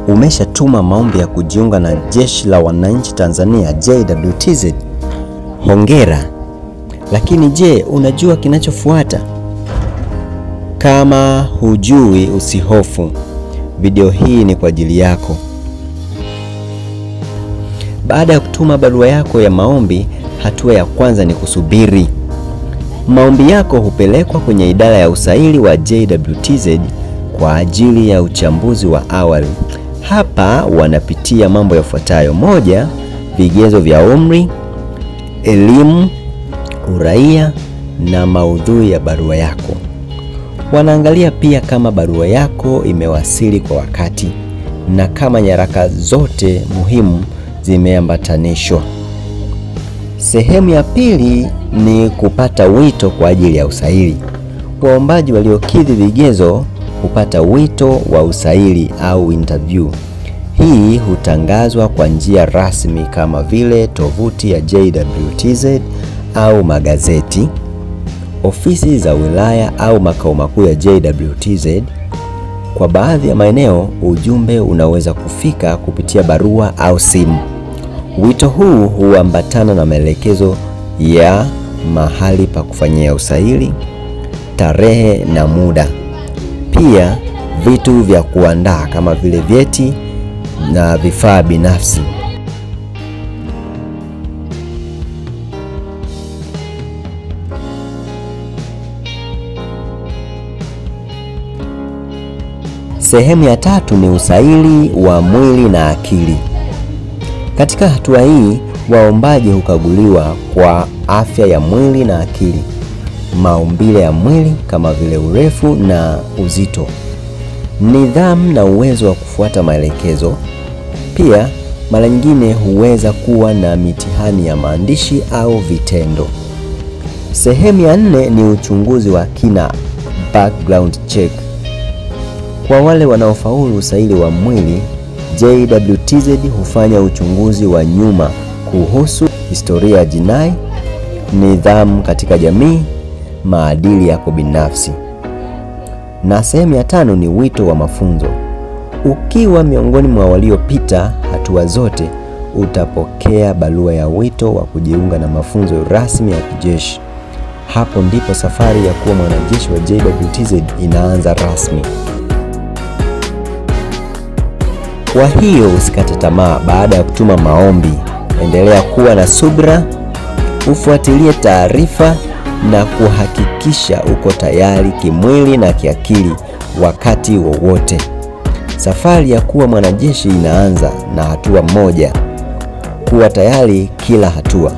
Umeshatuma maombi ya kujiunga na Jeshi la Wananchi Tanzania JWTZ? Hongera. Lakini je, unajua kinachofuata? Kama hujui, usihofu. Video hii ni kwa ajili yako. Baada ya kutuma barua yako ya maombi, hatua ya kwanza ni kusubiri. Maombi yako hupelekwa kwenye idara ya usaili wa JWTZ kwa ajili ya uchambuzi wa awali. Hapa wanapitia mambo yafuatayo: moja, vigezo vya umri, elimu, uraia na maudhui ya barua yako. Wanaangalia pia kama barua yako imewasili kwa wakati na kama nyaraka zote muhimu zimeambatanishwa. Sehemu ya pili ni kupata wito kwa ajili ya usaili. Waombaji waliokidhi vigezo hupata wito wa usaili au interview. Hii hutangazwa kwa njia rasmi kama vile tovuti ya JWTZ au magazeti, ofisi za wilaya au makao makuu ya JWTZ. Kwa baadhi ya maeneo, ujumbe unaweza kufika kupitia barua au simu. Wito huu huambatana na maelekezo ya mahali pa kufanyia usaili, tarehe na muda. Pia vitu vya kuandaa kama vile vyeti na vifaa binafsi. Sehemu ya tatu ni usaili wa mwili na akili. Katika hatua hii, waombaji hukaguliwa kwa afya ya mwili na akili, maumbile ya mwili kama vile urefu na uzito, nidhamu na uwezo wa kufuata maelekezo. Pia mara nyingine huweza kuwa na mitihani ya maandishi au vitendo. Sehemu ya 4 ni uchunguzi wa kina, background check. Kwa wale wanaofaulu usaili wa mwili, JWTZ hufanya uchunguzi wa nyuma kuhusu historia ya jinai, nidhamu katika jamii, maadili yako binafsi. Na sehemu ya 5 ni wito wa mafunzo. Ukiwa miongoni mwa waliopita hatua zote, utapokea barua ya wito wa kujiunga na mafunzo rasmi ya kijeshi. Hapo ndipo safari ya kuwa mwanajeshi wa JWTZ inaanza rasmi. Kwa hiyo usikate tamaa baada ya kutuma maombi. Endelea kuwa na subira, ufuatilie taarifa na kuhakikisha uko tayari kimwili na kiakili wakati wowote. Safari ya kuwa mwanajeshi inaanza na hatua moja. Kuwa tayari kila hatua.